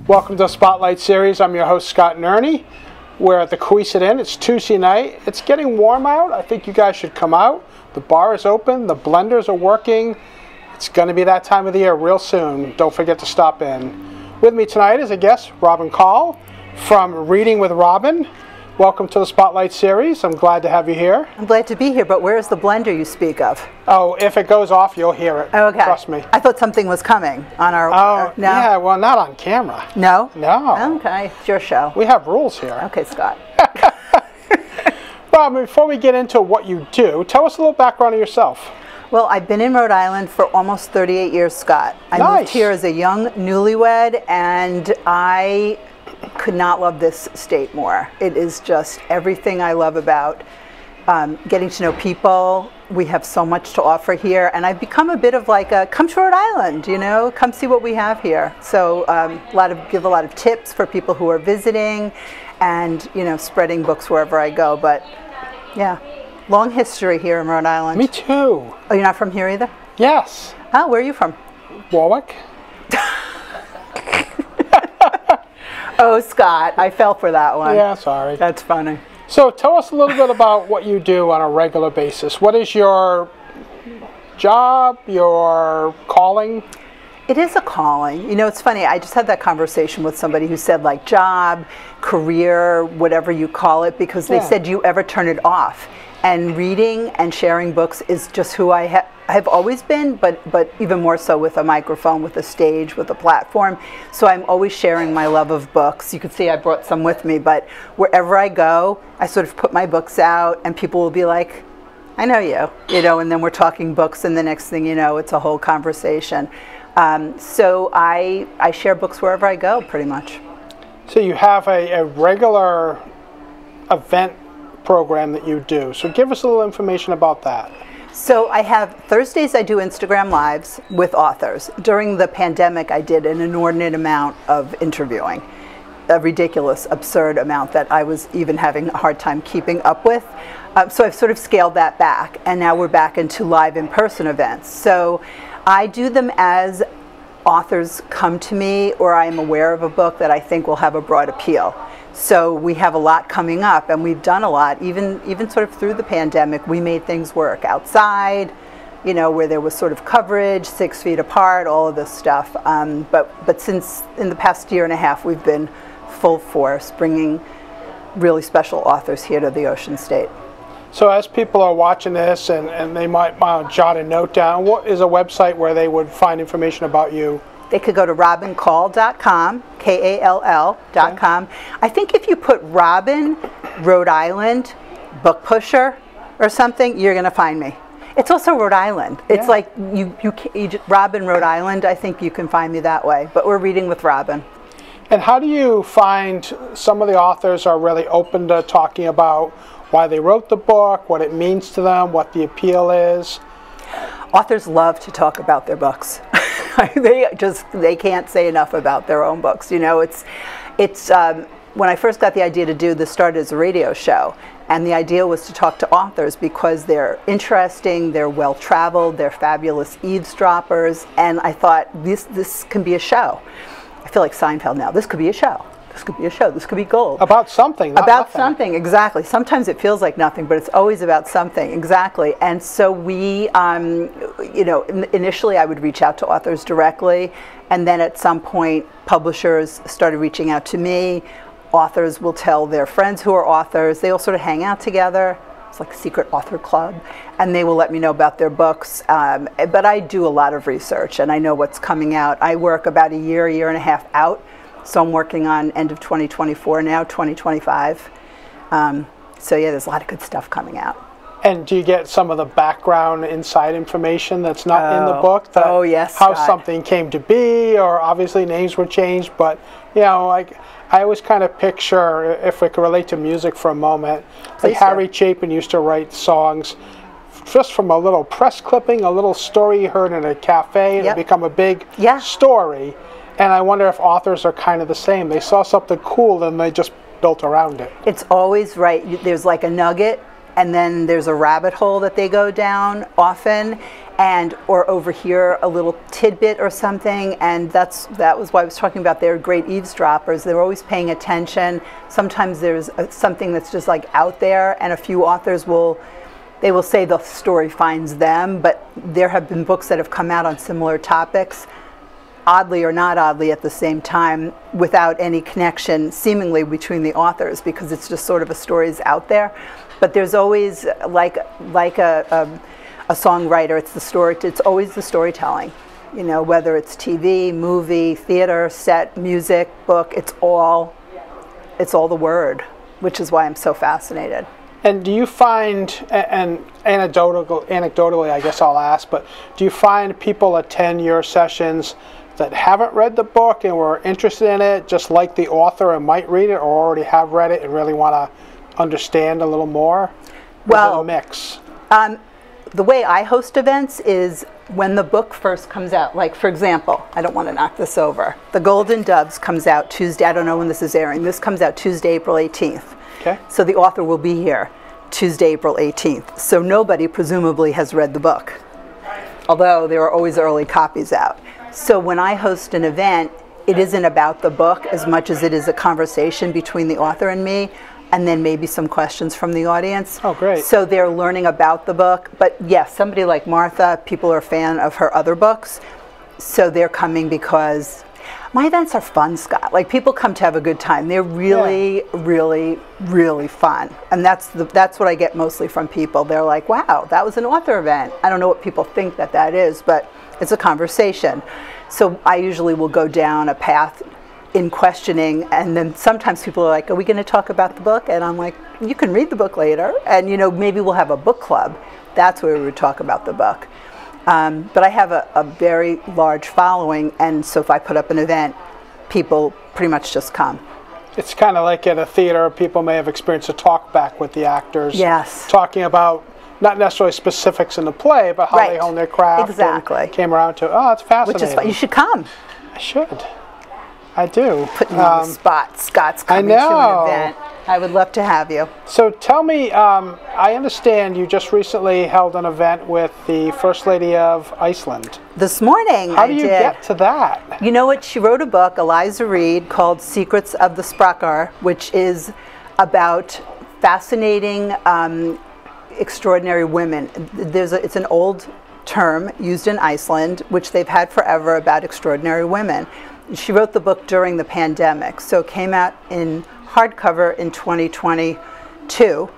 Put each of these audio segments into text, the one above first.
Welcome to the Spotlight Series. I'm your host, Scott and Ernie. We're at the Queeset Inn. It's Tuesday night. It's getting warm out. I think you guys should come out. The bar is open. The blenders are working. It's going to be that time of the year real soon. Don't forget to stop in. With me tonight is a guest, Kall from Reading with Robin. Welcome to the Spotlight Series. I'm glad to have you here. I'm glad to be here, but where's the blender you speak of? Oh, if it goes off, you'll hear it. Okay. Trust me. I thought something was coming on our... Oh, no? Yeah, well, not on camera. No? No. Okay, it's your show. We have rules here. Okay, Scott. Well, before we get into what you do, tell us a little background of yourself. Well, I've been in Rhode Island for almost 38 years, Scott. I moved here as a young newlywed, and I could not love this state more. It is just everything I love about getting to know people. We have so much to offer here, and I've become a bit of like a come to Rhode Island, you know, come see what we have here. So give a lot of tips for people who are visiting, and you know, spreading books wherever I go. But yeah, long history here in Rhode Island. Me too. Oh, you're not from here either? Yes. Oh, where are you from? Warwick. Oh, Scott, I fell for that one. Yeah, sorry. That's funny. So tell us a little bit about what you do on a regular basis. What is your job, your calling? It is a calling. You know, it's funny, I just had that conversation with somebody who said like job, career, whatever you call it, because they said, do you ever turn it off? And reading and sharing books is just who I have always been, but even more so with a microphone, with a stage, with a platform. So I'm always sharing my love of books. You can see I brought some with me, but wherever I go, I sort of put my books out and people will be like, I know you know, and then we're talking books and the next thing you know, it's a whole conversation. So I share books wherever I go, pretty much. So you have a regular event program that you do. So give us a little information about that. So I have Thursdays I do Instagram Lives with authors. During the pandemic I did an inordinate amount of interviewing. A ridiculous, absurd amount that I was even having a hard time keeping up with. So I've sort of scaled that back, and now we're back into live in-person events. So I do them as authors come to me or I am aware of a book that I think will have a broad appeal. So we have a lot coming up, and we've done a lot, even sort of through the pandemic. We made things work outside, you know, where there was sort of coverage, 6 feet apart, all of this stuff. But since in the past year and a half, we've been full force, bringing really special authors here to the Ocean State. So as people are watching this and they might jot a note down, what is a website where they would find information about you? They could go to robinkall.com, Kall.com. Okay. I think if you put Robin, Rhode Island, book pusher or something, you're going to find me. It's also Rhode Island. It's like Robin, Rhode Island, I think you can find me that way. But we're Reading with Robin. And how do you find some of the authors are really open to talking about why they wrote the book, what it means to them, what the appeal is? Authors love to talk about their books. They can't say enough about their own books. You know, it's when I first got the idea to do this, started as a radio show, and the idea was to talk to authors because they're interesting, they're well-traveled, they're fabulous eavesdroppers, and I thought this can be a show. I feel like Seinfeld now. This could be a show. This could be a show. This could be gold. About something, not about nothing. Something, exactly. Sometimes it feels like nothing, but it's always about something, exactly. And so we, you know, initially I would reach out to authors directly, and then at some point publishers started reaching out to me. Authors will tell their friends who are authors. They all sort of hang out together. It's like a secret author club, and they will let me know about their books. But I do a lot of research, and I know what's coming out. I work about a year and a half out. So I'm working on end of 2024 now, 2025. So yeah, there's a lot of good stuff coming out. And do you get some of the background inside information that's not in the book? Oh yes, how something came to be, or obviously names were changed, but you know, like I always kind of picture, if we could relate to music for a moment, like Harry Chapin used to write songs just from a little press clipping, a little story you heard in a cafe, and it become a big story. And I wonder if authors are kind of the same. They saw something cool and they just built around it. It's always right. There's like a nugget, and then there's a rabbit hole that they go down often. and or overhear a little tidbit or something, and that was why I was talking about they're great eavesdroppers. They're always paying attention. Sometimes there's something that's just like out there, and a few authors will say the story finds them, but there have been books that have come out on similar topics, oddly or not oddly at the same time, without any connection seemingly between the authors, because it's just sort of a story's out there. But there's always, like a songwriter, it's always the storytelling. You know, whether it's TV, movie, theater, set, music, book, it's all the word, which is why I'm so fascinated. And do you find, and anecdotally, I guess I'll ask, but do you find people attend your sessions that haven't read the book and were interested in it, just like the author and might read it, or already have read it and really want to understand a little more? Well, is it a mix? The way I host events is when the book first comes out. Like, for example, I don't want to knock this over. The Golden Doves comes out Tuesday. I don't know when this is airing. This comes out Tuesday, April 18th. Okay. So the author will be here Tuesday, April 18th. So nobody presumably has read the book, although there are always early copies out. So when I host an event, it isn't about the book as much as it is a conversation between the author and me, and then maybe some questions from the audience. Oh, great. So they're learning about the book. But yes, somebody like Martha, people are a fan of her other books, so they're coming because my events are fun, Scott. Like, people come to have a good time. They're really, really, really fun. And that's what I get mostly from people. They're like, wow, that was an author event. I don't know what people think that is, but it's a conversation. So I usually will go down a path in questioning, and then sometimes people are like, are we going to talk about the book? And I'm like, you can read the book later, and you know, maybe we'll have a book club. That's where we would talk about the book. But I have a very large following, and so if I put up an event, people pretty much just come. It's kind of like at a theater, people may have experienced a talk back with the actors. Yes. Talking about not necessarily specifics in the play, but how they honed their craft. Exactly. And came around to, oh, it's fascinating. Which is fun. You should come. I should. I do. Putting you on the spot. Scott's coming to an event. I would love to have you. So tell me, I understand you just recently held an event with the First Lady of Iceland. This morning, How do you get to that? You know what? She wrote a book, Eliza Reid, called Secrets of the Sprakar, which is about fascinating, extraordinary women. It's an old term used in Iceland, which they've had forever, about extraordinary women. She wrote the book during the pandemic, so it came out in hardcover in 2022.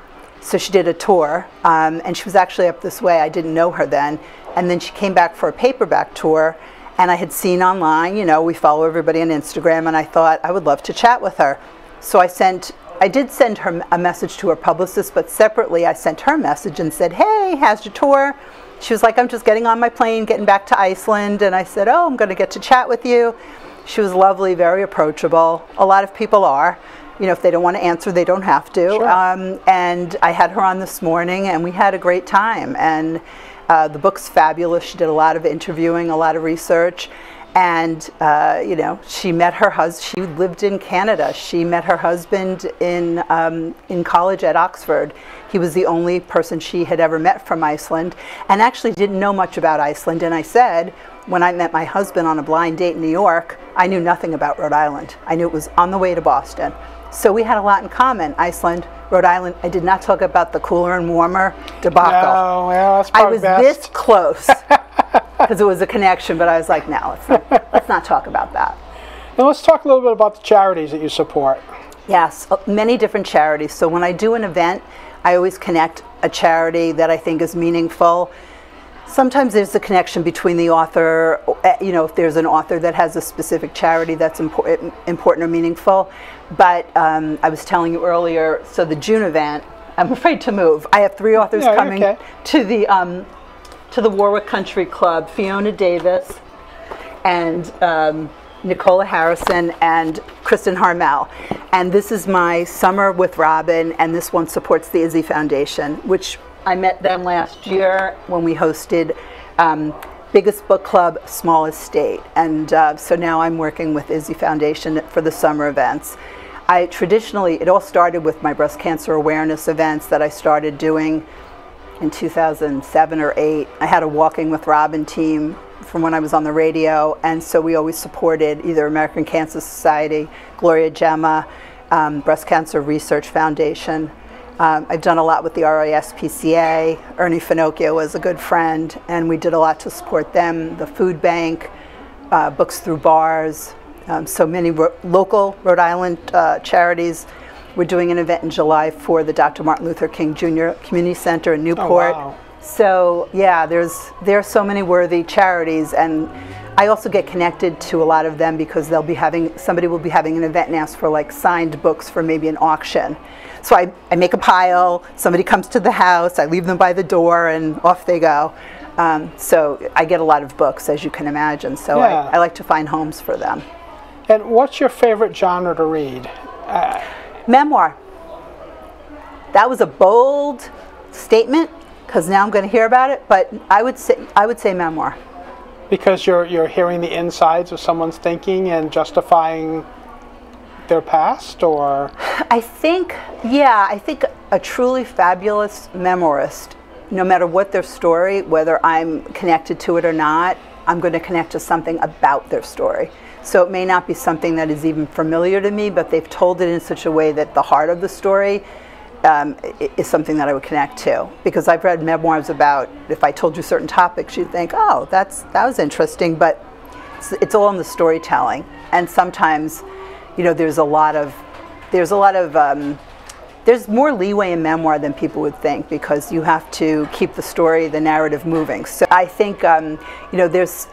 So she did a tour, and she was actually up this way. I didn't know her then. And then she came back for a paperback tour, and I had seen online, you know, we follow everybody on Instagram, and I thought I would love to chat with her. So I did send her a message to her publicist, but separately I sent her a message and said, hey, how's your tour? She was like, I'm just getting on my plane, getting back to Iceland. And I said, oh, I'm going to get to chat with you. She was lovely, very approachable. A lot of people are. You know, if they don't want to answer, they don't have to. Sure. And I had her on this morning, and we had a great time. And the book's fabulous. She did a lot of interviewing, a lot of research. And, you know, she met her husband. She lived in Canada. She met her husband in college at Oxford. He was the only person she had ever met from Iceland, and actually didn't know much about Iceland. And I said, when I met my husband on a blind date in New York, I knew nothing about Rhode Island. I knew it was on the way to Boston. So we had a lot in common, Iceland, Rhode Island. I did not talk about the cooler and warmer debacle. No, well, that's probably I was this close, because it was a connection, but I was like, no, let's not talk about that. Now let's talk a little bit about the charities that you support. Yes, many different charities. So when I do an event, I always connect a charity that I think is meaningful. Sometimes there's a connection between the author, you know, if there's an author that has a specific charity that's important or meaningful. But I was telling you earlier, so the June event, I'm afraid to move. I have 3 authors coming to the Warwick Country Club, Fiona Davis and Nicola Harrison and Kristen Harmel. And this is my Summer with Robin, and this one supports the Izzy Foundation, which I met them last year when we hosted Biggest Book Club, Smallest State. And so now I'm working with Izzy Foundation for the summer events. Traditionally, it all started with my breast cancer awareness events that I started doing in 2007 or 8. I had a Walking with Robin team from when I was on the radio, and so we always supported either American Cancer Society, Gloria Gemma, Breast Cancer Research Foundation. I've done a lot with the RISPCA. Ernie Finocchio was a good friend, and we did a lot to support them. The food bank, Books Through Bars, so many local Rhode Island charities. We're doing an event in July for the Dr. Martin Luther King Jr. Community Center in Newport. Oh, wow. So yeah, there are so many worthy charities, and I also get connected to a lot of them because somebody will be having an event and ask for like signed books for maybe an auction. So I make a pile, somebody comes to the house, I leave them by the door, and off they go. So I get a lot of books, as you can imagine, so yeah. I like to find homes for them. And what's your favorite genre to read? Memoir. That was a bold statement, because now I'm going to hear about it, but I would say memoir. Because you're hearing the insides of someone's thinking and justifying their past, or? I think a truly fabulous memoirist, no matter what their story, whether I'm connected to it or not, I'm going to connect to something about their story. So it may not be something that is even familiar to me, but they've told it in such a way that the heart of the story is something that I would connect to. Because I've read memoirs about, if I told you certain topics, you'd think, oh, that was interesting, but it's all in the storytelling. And sometimes, you know, there's more leeway in memoir than people would think, because you have to keep the story, the narrative moving. So I think, you know, there's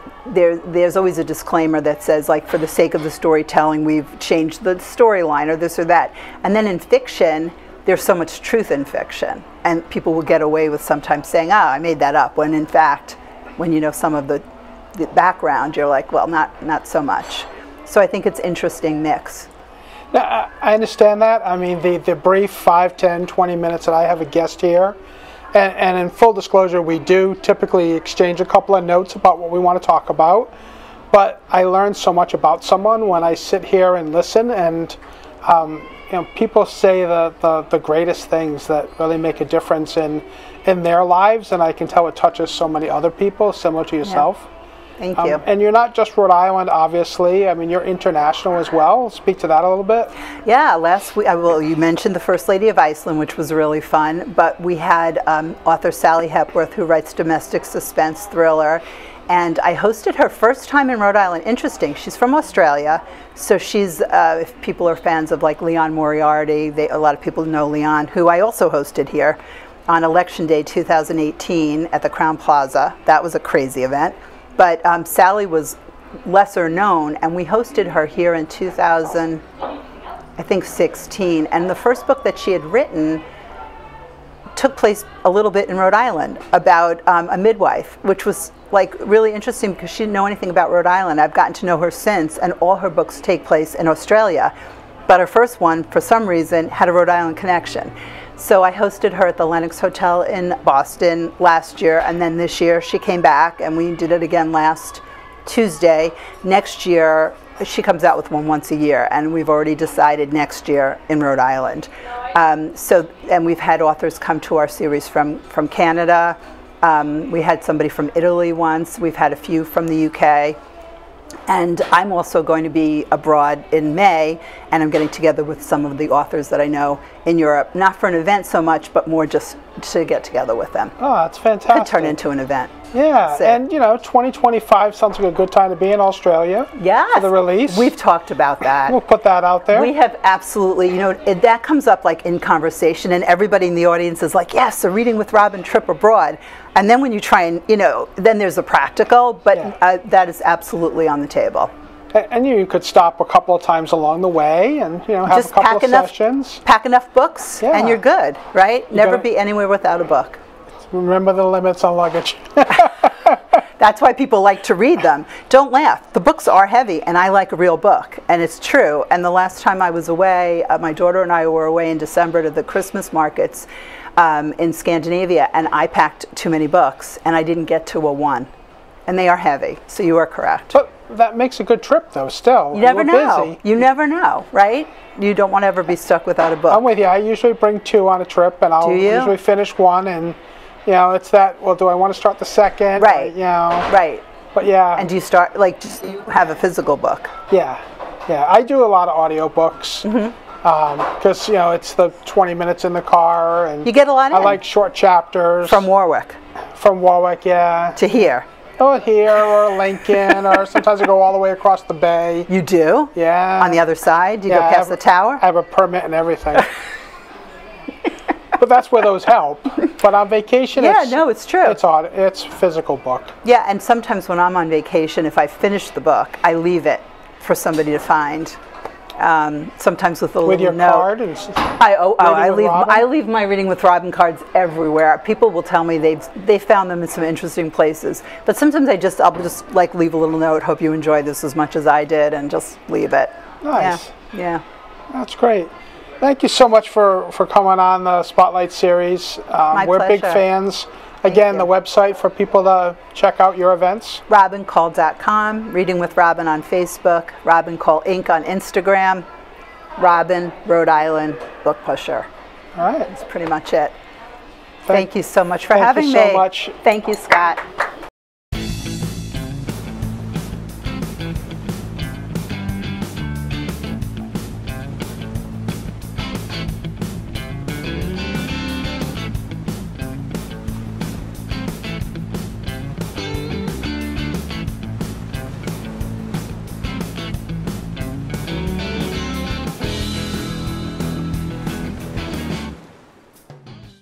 always a disclaimer that says, like, for the sake of the storytelling, we've changed the storyline or this or that. And then in fiction, there's so much truth in fiction, and people will get away with sometimes saying, oh, I made that up, when in fact, when you know some of the background, you're like, well, not so much. So I think it's an interesting mix. Now, I understand that. I mean, the brief 5, 10, 20 minutes that I have a guest here, and in full disclosure, we do typically exchange a couple of notes about what we want to talk about, but I learn so much about someone when I sit here and listen, and you know, people say the greatest things that really make a difference in their lives, and I can tell it touches so many other people, similar to yourself. Yeah. Thank you. And you're not just Rhode Island, obviously. I mean, you're international as well. Speak to that a little bit. Yeah, last week, well, you mentioned the First Lady of Iceland, which was really fun, but we had author Sally Hepworth, who writes domestic suspense thriller, and I hosted her first time in Rhode Island. Interesting, she's from Australia, so she's, if people are fans of like Leon Moriarty, a lot of people know Leon, who I also hosted here on Election Day 2018 at the Crown Plaza. That was a crazy event. But Sally was lesser known, and we hosted her here in 2016. And the first book that she had written took place a little bit in Rhode Island about a midwife, which was like really interesting because she didn't know anything about Rhode Island. I've gotten to know her since, and all her books take place in Australia. But her first one, for some reason, had a Rhode Island connection. So I hosted her at the Lenox Hotel in Boston last year, and then this year she came back, and we did it again last Tuesday. Next year, she comes out with one once a year, and we've already decided next year in Rhode Island. And we've had authors come to our series from Canada. We had somebody from Italy once. We've had a few from the UK. And I'm also going to be abroad in May, and I'm getting together with some of the authors that I know in Europe, not for an event so much, but more just to get together with them. Oh, that's fantastic. Could turn into an event. Yeah, and you know, 2025 sounds like a good time to be in Australia. Yes. For the release. We've talked about that. We'll put that out there. We have absolutely, you know, that comes up like in conversation, and everybody in the audience is like, yes, a reading with Robin trip abroad. And then when you try and, you know, then there's a practical, but yeah. That is absolutely on the table. And you could stop a couple of times along the way and, you know, have just a couple of sessions. Pack enough books, yeah. And you're good, right? Never be anywhere without a book. Remember the limits on luggage. That's why people like to read them. Don't laugh. The books are heavy, and I like a real book, and it's true. And the last time I was away, my daughter and I were away in December to the Christmas markets in Scandinavia, and I packed too many books, and I didn't get to a one. And they are heavy, so you are correct. But that makes a good trip, though, still. You never know. Busy. You never know, right? You don't want to ever be stuck without a book. I'm with you. I usually bring 2 on a trip, and I'll usually finish one and You know, it's that, well, do I want to start the second? Right. You know. Right. But yeah. And do you start, like, just you have a physical book? Yeah. Yeah. I do a lot of audiobooks. Because, you know, it's the 20 minutes in the car. And you get a lot in. I like short chapters. From Warwick? From Warwick, yeah. To here? Or here, or Lincoln, or sometimes I go all the way across the bay. You do? Yeah. On the other side? You go past the tower? I have a permit and everything. But that's where those help. But on vacation, it's true. It's physical book. Yeah, and sometimes when I'm on vacation, if I finish the book, I leave it for somebody to find. Sometimes with a little note. With your card? I leave my Reading with Robin cards everywhere. People will tell me they found them in some interesting places. But sometimes I'll just like leave a little note. Hope you enjoyed this as much as I did, and just leave it. Nice. Yeah. That's great. Thank you so much for coming on the Spotlight series. We're pleasure. big fans. Again, the website for people to check out your events. RobinKall.com, Reading with Robin on Facebook, Robin Kall Inc. on Instagram, Robin, Rhode Island, book pusher. All right. That's pretty much it. Thank you so much for having me. Thank you so much. Thank you, Scott.